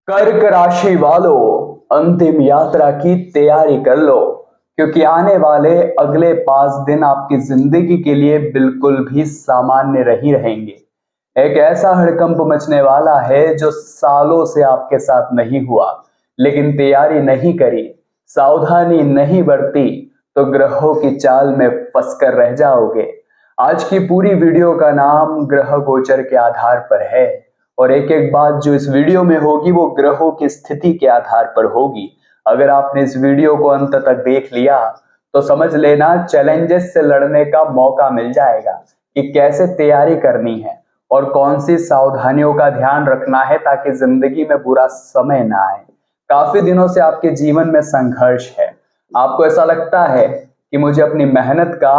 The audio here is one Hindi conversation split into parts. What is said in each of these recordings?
कर्क राशि वालों, अंतिम यात्रा की तैयारी कर लो, क्योंकि आने वाले अगले 5 दिन आपकी जिंदगी के लिए बिल्कुल भी सामान्य नहीं रहेंगे। एक ऐसा हड़कंप मचने वाला है जो सालों से आपके साथ नहीं हुआ, लेकिन तैयारी नहीं करी, सावधानी नहीं बरती तो ग्रहों की चाल में फंसकर रह जाओगे। आज की पूरी वीडियो का नाम ग्रह गोचर के आधार पर है, और एक एक बात जो इस वीडियो में होगी वो ग्रहों की स्थिति के आधार पर होगी। अगर आपने इस वीडियो को अंत तक देख लिया तो समझ लेना चैलेंजेस से लड़ने का मौका मिल जाएगा कि कैसे तैयारी करनी है और कौन सी सावधानियों का ध्यान रखना है ताकि जिंदगी में बुरा समय ना आए। काफी दिनों से आपके जीवन में संघर्ष है, आपको ऐसा लगता है कि मुझे अपनी मेहनत का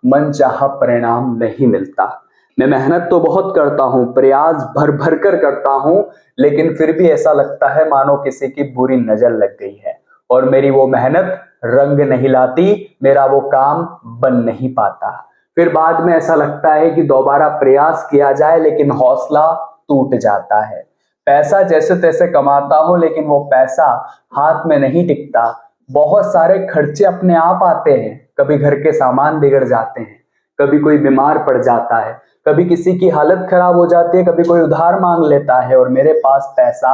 मनचाहा परिणाम नहीं मिलता। मैं मेहनत तो बहुत करता हूँ, प्रयास भर भर कर करता हूँ, लेकिन फिर भी ऐसा लगता है मानो किसी की बुरी नजर लग गई है और मेरी वो मेहनत रंग नहीं लाती, मेरा वो काम बन नहीं पाता। फिर बाद में ऐसा लगता है कि दोबारा प्रयास किया जाए लेकिन हौसला टूट जाता है। पैसा जैसे तैसे कमाता हूं लेकिन वो पैसा हाथ में नहीं टिकता। बहुत सारे खर्चे अपने आप आते हैं, कभी घर के सामान बिगड़ जाते हैं, कभी कोई बीमार पड़ जाता है, कभी किसी की हालत खराब हो जाती है, कभी कोई उधार मांग लेता है और मेरे पास पैसा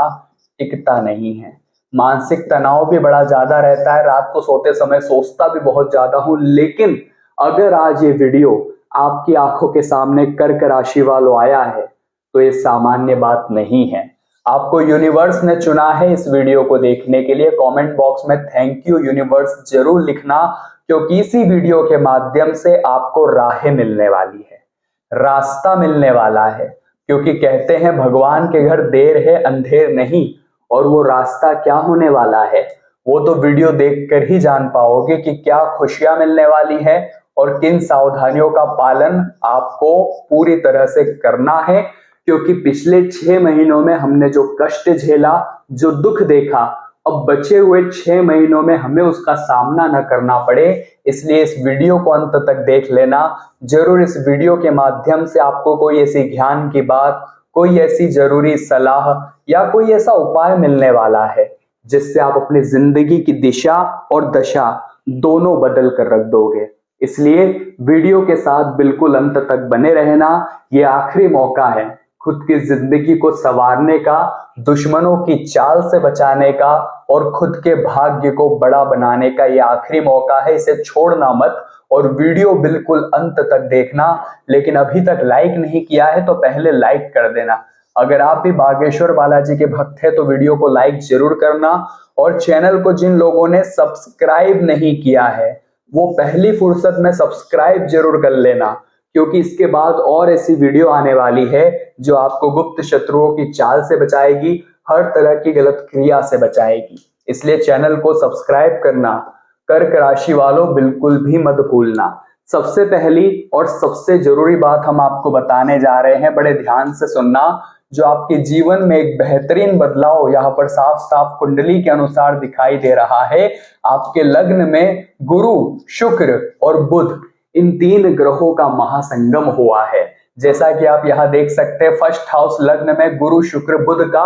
टिकता नहीं है। मानसिक तनाव भी बड़ा ज्यादा रहता है, रात को सोते समय सोचता भी बहुत ज्यादा हूं। लेकिन अगर आज ये वीडियो आपकी आंखों के सामने कर्क राशि वालों आया है तो ये सामान्य बात नहीं है। आपको यूनिवर्स ने चुना है इस वीडियो को देखने के लिए। कमेंट बॉक्स में थैंक यू यूनिवर्स जरूर लिखना, क्योंकि इसी वीडियो के माध्यम से आपको राहें मिलने वाली है, रास्ता मिलने वाला है। क्योंकि कहते हैं भगवान के घर देर है अंधेर नहीं, और वो रास्ता क्या होने वाला है वो तो वीडियो देखकर ही जान पाओगे कि क्या खुशियां मिलने वाली है और किन सावधानियों का पालन आपको पूरी तरह से करना है। क्योंकि पिछले 6 महीनों में हमने जो कष्ट झेला, जो दुख देखा, अब बचे हुए 6 महीनों में हमें उसका सामना न करना पड़े, इसलिए इस वीडियो को अंत तक देख लेना। जरूर इस वीडियो के माध्यम से आपको कोई ऐसी ज्ञान की बात, कोई ऐसी जरूरी सलाह या कोई ऐसा उपाय मिलने वाला है जिससे आप अपनी जिंदगी की दिशा और दशा दोनों बदल कर रख दोगे। इसलिए वीडियो के साथ बिल्कुल अंत तक बने रहना। ये आखिरी मौका है खुद की जिंदगी को संवारने का, दुश्मनों की चाल से बचाने का और खुद के भाग्य को बड़ा बनाने का। ये आखिरी मौका है, इसे छोड़ना मत और वीडियो बिल्कुल अंत तक देखना। लेकिन अभी तक लाइक नहीं किया है तो पहले लाइक कर देना। अगर आप भी बागेश्वर बालाजी के भक्त हैं तो वीडियो को लाइक जरूर करना, और चैनल को जिन लोगों ने सब्सक्राइब नहीं किया है वो पहली फुर्सत में सब्सक्राइब जरूर कर लेना, क्योंकि इसके बाद और ऐसी वीडियो आने वाली है जो आपको गुप्त शत्रुओं की चाल से बचाएगी, हर तरह की गलत क्रिया से बचाएगी। इसलिए चैनल को सब्सक्राइब करना कर्क राशि वालों बिल्कुल भी मत भूलना। सबसे पहली और सबसे जरूरी बात हम आपको बताने जा रहे हैं, बड़े ध्यान से सुनना, जो आपके जीवन में एक बेहतरीन बदलाव यहाँ पर साफ साफ कुंडली के अनुसार दिखाई दे रहा है। आपके लग्न में गुरु, शुक्र और बुध, इन 3 ग्रहों का महासंगम हुआ है। जैसा कि आप यहाँ देख सकते हैं, फर्स्ट हाउस लग्न में गुरु शुक्र बुध का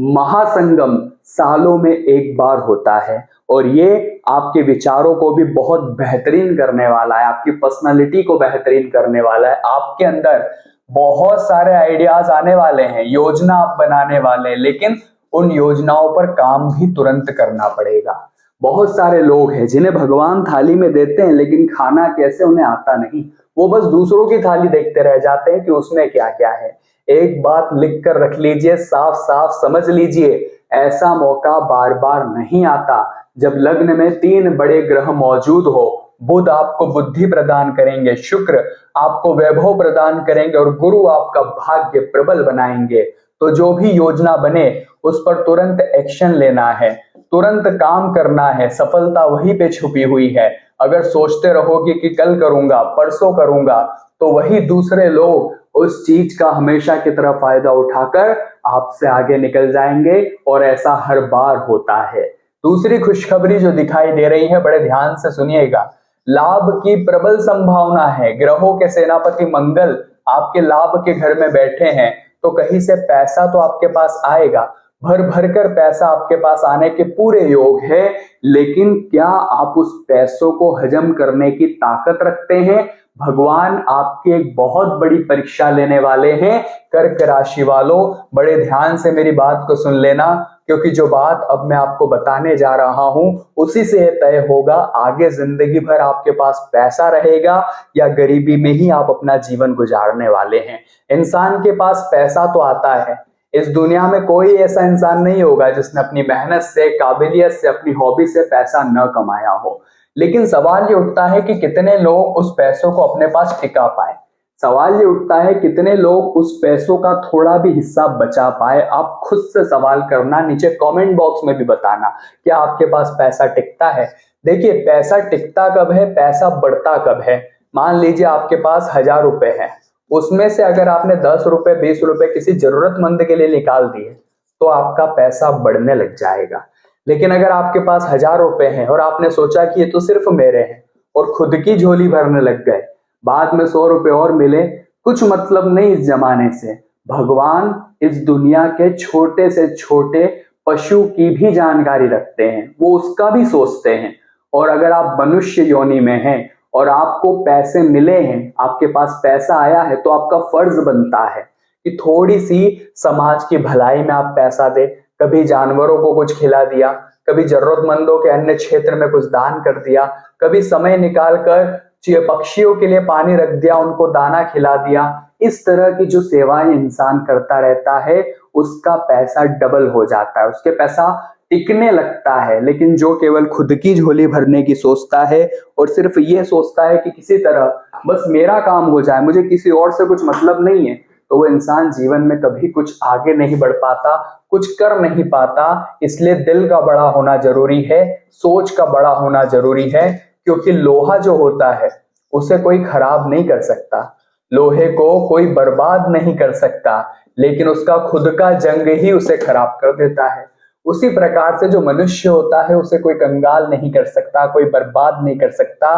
महासंगम सालों में एक बार होता है, और ये आपके विचारों को भी बहुत बेहतरीन करने वाला है, आपकी पर्सनालिटी को बेहतरीन करने वाला है। आपके अंदर बहुत सारे आइडियाज आने वाले हैं, योजना आप बनाने वाले हैं, लेकिन उन योजनाओं पर काम भी तुरंत करना पड़ेगा। बहुत सारे लोग हैं जिन्हें भगवान थाली में देते हैं लेकिन खाना कैसे उन्हें आता नहीं, वो बस दूसरों की थाली देखते रह जाते हैं कि उसमें क्या क्या है। एक बात लिख कर रख लीजिए, साफ साफ समझ लीजिए, ऐसा मौका बार बार नहीं आता जब लग्न में 3 बड़े ग्रह मौजूद हो। बुध आपको बुद्धि प्रदान करेंगे, शुक्र आपको वैभव प्रदान करेंगे और गुरु आपका भाग्य प्रबल बनाएंगे। तो जो भी योजना बने उस पर तुरंत एक्शन लेना है, तुरंत काम करना है। सफलता वहीं पे छुपी हुई है। अगर सोचते रहोगे कि कल करूंगा, परसों करूंगा, तो वही दूसरे लोग उस चीज का हमेशा की तरह फायदा उठाकर आपसे आगे निकल जाएंगे, और ऐसा हर बार होता है। दूसरी खुशखबरी जो दिखाई दे रही है, बड़े ध्यान से सुनिएगा, लाभ की प्रबल संभावना है। ग्रहों के सेनापति मंगल आपके लाभ के घर में बैठे हैं, तो कहीं से पैसा तो आपके पास आएगा, भर भर कर पैसा आपके पास आने के पूरे योग है, लेकिन क्या आप उस पैसों को हजम करने की ताकत रखते हैं? भगवान आपकी एक बहुत बड़ी परीक्षा लेने वाले हैं। कर्क राशि वालों, बड़े ध्यान से मेरी बात को सुन लेना, क्योंकि जो बात अब मैं आपको बताने जा रहा हूं उसी से यह तय होगा आगे जिंदगी भर आपके पास पैसा रहेगा या गरीबी में ही आप अपना जीवन गुजारने वाले हैं। इंसान के पास पैसा तो आता है, इस दुनिया में कोई ऐसा इंसान नहीं होगा जिसने अपनी मेहनत से, काबिलियत से, अपनी हॉबी से पैसा न कमाया हो। लेकिन सवाल ये उठता है कि कितने लोग उस पैसों को अपने पास टिका पाए। सवाल ये उठता है कितने लोग उस पैसों का थोड़ा भी हिस्सा बचा पाए। आप खुद से सवाल करना, नीचे कमेंट बॉक्स में भी बताना क्या आपके पास पैसा टिकता है। देखिए, पैसा टिकता कब है, पैसा बढ़ता कब है। मान लीजिए आपके पास 1000 रुपए है, उसमें से अगर आपने 10 रुपए, 20 रुपए किसी जरूरतमंद के लिए निकाल दिए तो आपका पैसा बढ़ने लग जाएगा। लेकिन अगर आपके पास 1000 रुपए हैं और आपने सोचा कि ये तो सिर्फ मेरे हैं और खुद की झोली भरने लग गए, बाद में 100 रुपए और मिले, कुछ मतलब नहीं इस जमाने से। भगवान इस दुनिया के छोटे से छोटे पशु की भी जानकारी रखते हैं, वो उसका भी सोचते हैं। और अगर आप मनुष्य योनि में हैं और आपको पैसे मिले हैं, आपके पास पैसा आया है, तो आपका फर्ज बनता है कि थोड़ी सी समाज की भलाई में आप पैसा दे। कभी जानवरों को कुछ खिला दिया, कभी जरूरतमंदों के अन्य क्षेत्र में कुछ दान कर दिया, कभी समय निकाल कर पक्षियों के लिए पानी रख दिया, उनको दाना खिला दिया। इस तरह की जो सेवाएं इंसान करता रहता है उसका पैसा डबल हो जाता है, उसके पैसा टिकने लगता है। लेकिन जो केवल खुद की झोली भरने की सोचता है और सिर्फ ये सोचता है कि किसी तरह बस मेरा काम हो जाए, मुझे किसी और से कुछ मतलब नहीं है, तो वो इंसान जीवन में कभी कुछ आगे नहीं बढ़ पाता, कुछ कर नहीं पाता। इसलिए दिल का बड़ा होना जरूरी है, सोच का बड़ा होना जरूरी है, क्योंकि लोहा जो होता है उसे कोई खराब नहीं कर सकता, लोहे को कोई बर्बाद नहीं कर सकता, लेकिन उसका खुद का जंग ही उसे खराब कर देता है। उसी प्रकार से जो मनुष्य होता है उसे कोई कंगाल नहीं कर सकता, कोई बर्बाद नहीं कर सकता,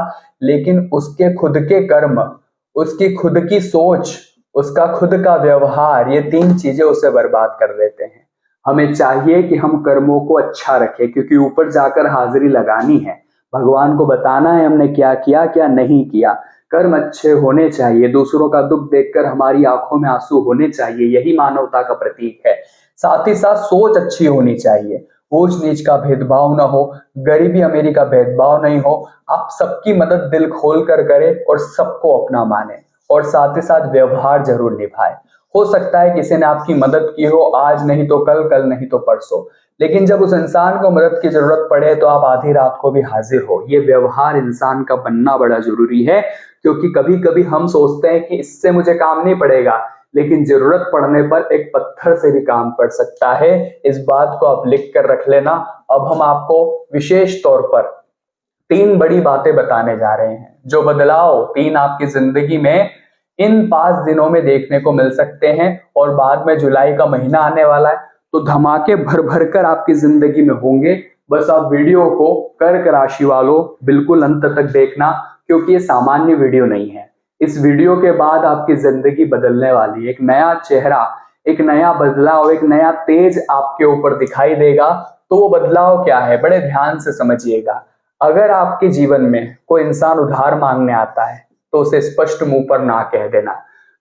लेकिन उसके खुद के कर्म, उसकी खुद की सोच, उसका खुद का व्यवहार, ये 3 चीजें उसे बर्बाद कर देते हैं। हमें चाहिए कि हम कर्मों को अच्छा रखें, क्योंकि ऊपर जाकर हाजिरी लगानी है, भगवान को बताना है हमने क्या किया, क्या नहीं किया। कर्म अच्छे होने चाहिए, दूसरों का दुख देखकर हमारी आंखों में आंसू होने चाहिए, यही मानवता का प्रतीक है। साथ ही साथ सोच अच्छी होनी चाहिए, ऊंच नीच का भेदभाव न हो, गरीबी अमीरी का भेदभाव नहीं हो, आप सबकी मदद दिल खोल कर करें और सबको अपना माने, और साथ ही साथ व्यवहार जरूर निभाए। हो सकता है किसी ने आपकी मदद की हो, आज नहीं तो कल, कल नहीं तो परसों, लेकिन जब उस इंसान को मदद की जरूरत पड़े तो आप आधी रात को भी हाजिर हो। ये व्यवहार इंसान का बनना बड़ा जरूरी है, क्योंकि कभी कभी हम सोचते हैं कि इससे मुझे काम नहीं पड़ेगा, लेकिन जरूरत पड़ने पर एक पत्थर से भी काम पड़ सकता है। इस बात को आप लिख कर रख लेना। अब हम आपको विशेष तौर पर 3 बड़ी बातें बताने जा रहे हैं, जो बदलाव 3 आपकी जिंदगी में इन 5 दिनों में देखने को मिल सकते हैं। और बाद में जुलाई का महीना आने वाला है, तो धमाके भर भर कर आपकी जिंदगी में होंगे। बस आप वीडियो को कर्क राशि वालों बिल्कुल अंत तक देखना, क्योंकि ये सामान्य वीडियो नहीं है। इस वीडियो के बाद आपकी जिंदगी बदलने वाली है, एक नया चेहरा, एक नया बदलाव, एक नया तेज आपके ऊपर दिखाई देगा। तो वो बदलाव क्या है, बड़े ध्यान से समझिएगा। अगर आपके जीवन में कोई इंसान उधार मांगने आता है तो उसे स्पष्ट मुंह पर ना कह देना,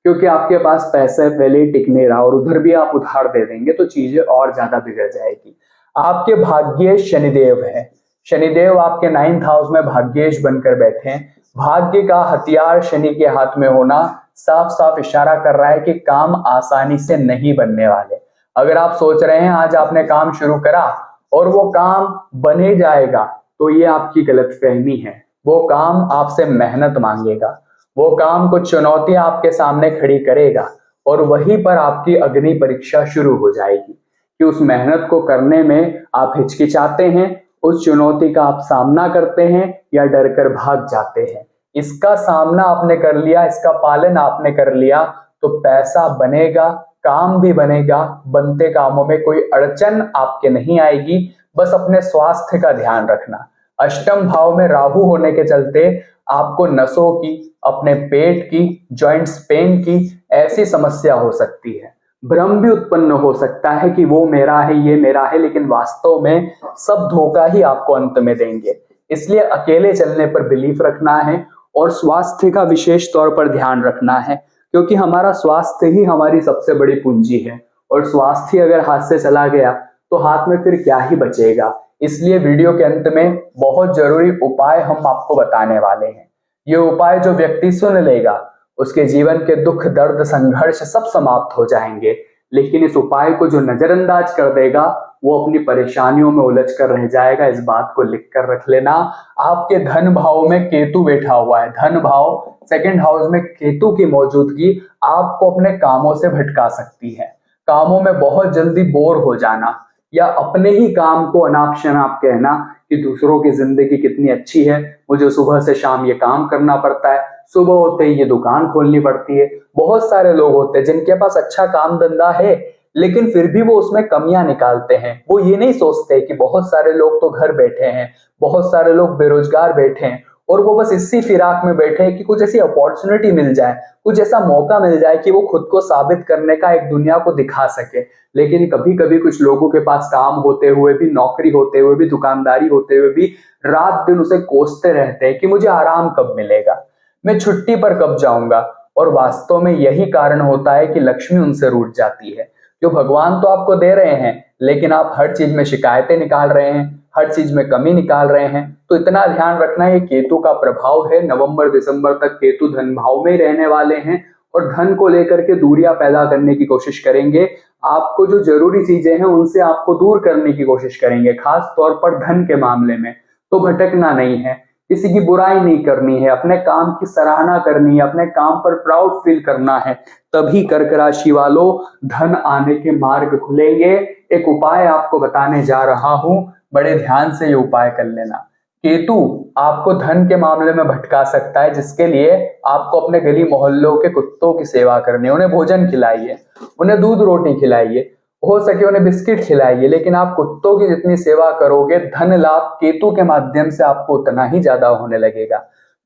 क्योंकि आपके पास पैसे पहले ही टिक नहीं रहा और उधर भी आप उधार दे देंगे तो चीजें और ज्यादा बिगड़ जाएगी। आपके भाग्य शनिदेव है, शनिदेव आपके 9th हाउस में भाग्येश बनकर बैठे हैं। भाग्य का हथियार शनि के हाथ में होना साफ साफ इशारा कर रहा है कि काम आसानी से नहीं बनने वाले। अगर आप सोच रहे हैं आज आपने काम शुरू करा और वो काम बन ही जाएगा, तो ये आपकी गलतफहमी है। वो काम आपसे मेहनत मांगेगा, वो काम कुछ चुनौतियां आपके सामने खड़ी करेगा, और वहीं पर आपकी अग्नि परीक्षा शुरू हो जाएगी कि उस मेहनत को करने में आप हिचकिचाते हैं, उस चुनौती का आप सामना करते हैं या डर कर भाग जाते हैं। इसका सामना आपने कर लिया, इसका पालन आपने कर लिया, तो पैसा बनेगा, काम भी बनेगा, बनते कामों में कोई अड़चन आपके नहीं आएगी। बस अपने स्वास्थ्य का ध्यान रखना। अष्टम भाव में राहु होने के चलते आपको नसों की, अपने पेट की, जॉइंट्स पेन की ऐसी समस्या हो सकती है। भ्रम भी उत्पन्न हो सकता है कि वो मेरा है, ये मेरा है, लेकिन वास्तव में सब धोखा ही आपको अंत में देंगे। इसलिए अकेले चलने पर बिलीफ रखना है और स्वास्थ्य का विशेष तौर पर ध्यान रखना है, क्योंकि हमारा स्वास्थ्य ही हमारी सबसे बड़ी पूंजी है और स्वास्थ्य अगर हाथ से चला गया तो हाथ में फिर क्या ही बचेगा। इसलिए वीडियो के अंत में बहुत जरूरी उपाय हम आपको बताने वाले हैं। ये उपाय जो व्यक्ति सुन लेगा उसके जीवन के दुख, दर्द, संघर्ष सब समाप्त हो जाएंगे, लेकिन इस उपाय को जो नजरअंदाज कर देगा वो अपनी परेशानियों में उलझ कर रह जाएगा। इस बात को लिख कर रख लेना। आपके धन भाव में केतु बैठा हुआ है। धन भाव सेकंड हाउस में केतु की मौजूदगी आपको अपने कामों से भटका सकती है। कामों में बहुत जल्दी बोर हो जाना या अपने ही काम को अनाप शनाप कहना कि दूसरों की जिंदगी कितनी अच्छी है, मुझे सुबह से शाम ये काम करना पड़ता है, सुबह होते ही ये दुकान खोलनी पड़ती है। बहुत सारे लोग होते हैं जिनके पास अच्छा काम धंधा है लेकिन फिर भी वो उसमें कमियां निकालते हैं। वो ये नहीं सोचते कि बहुत सारे लोग तो घर बैठे हैं, बहुत सारे लोग बेरोजगार बैठे हैं और वो बस इसी फिराक में बैठे हैं कि कुछ ऐसी अपॉर्चुनिटी मिल जाए, कुछ ऐसा मौका मिल जाए कि वो खुद को साबित करने का एक दुनिया को दिखा सके। लेकिन कभी कभी कुछ लोगों के पास काम होते हुए भी, नौकरी होते हुए भी, दुकानदारी होते हुए भी रात दिन उसे कोसते रहते हैं कि मुझे आराम कब मिलेगा, मैं छुट्टी पर कब जाऊंगा। और वास्तव में यही कारण होता है कि लक्ष्मी उनसे रूठ जाती है। जो भगवान तो आपको दे रहे हैं लेकिन आप हर चीज में शिकायतें निकाल रहे हैं, हर चीज में कमी निकाल रहे हैं। तो इतना ध्यान रखना है, केतु का प्रभाव है। नवंबर दिसंबर तक केतु धन भाव में ही रहने वाले हैं और धन को लेकर के दूरियां पैदा करने की कोशिश करेंगे। आपको जो जरूरी चीजें हैं उनसे आपको दूर करने की कोशिश करेंगे, खास तौर पर धन के मामले में। तो भटकना नहीं है, किसी की बुराई नहीं करनी है, अपने काम की सराहना करनी है, अपने काम पर प्राउड फील करना है। तभी कर्क राशि वालों धन आने के मार्ग खुलेंगे। एक उपाय आपको बताने जा रहा हूं, बड़े ध्यान से ये उपाय कर लेना। केतु आपको धन के मामले में भटका सकता है, जिसके लिए आपको अपने गली मोहल्लों के कुत्तों की सेवा करनी है। उन्हें भोजन खिलाइए, उन्हें दूध रोटी खिलाइए, हो सके उन्हें बिस्किट खिलाइए, लेकिन आप कुत्तों की जितनी सेवा करोगे धन लाभ केतु के माध्यम से आपको उतना ही ज्यादा होने लगेगा।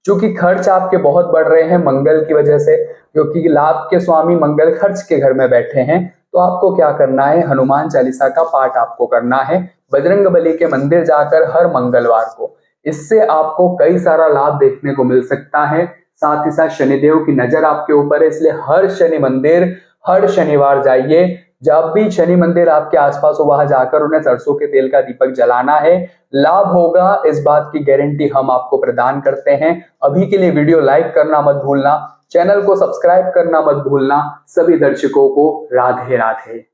क्योंकि खर्च आपके बहुत बढ़ रहे हैं मंगल की वजह से, क्योंकि लाभ के स्वामी मंगल खर्च के घर में बैठे हैं। तो आपको क्या करना है, हनुमान चालीसा का पाठ आपको करना है, बजरंग बली के मंदिर जाकर हर मंगलवार को। इससे आपको कई सारा लाभ देखने को मिल सकता है। साथ ही साथ शनिदेव की नजर आपके ऊपर है, इसलिए हर शनि मंदिर हर शनिवार जाइए। जब भी शनि मंदिर आपके आसपास हो वहां जाकर उन्हें सरसों के तेल का दीपक जलाना है। लाभ होगा, इस बात की गारंटी हम आपको प्रदान करते हैं। अभी के लिए वीडियो लाइक करना मत भूलना, चैनल को सब्सक्राइब करना मत भूलना। सभी दर्शकों को राधे राधे।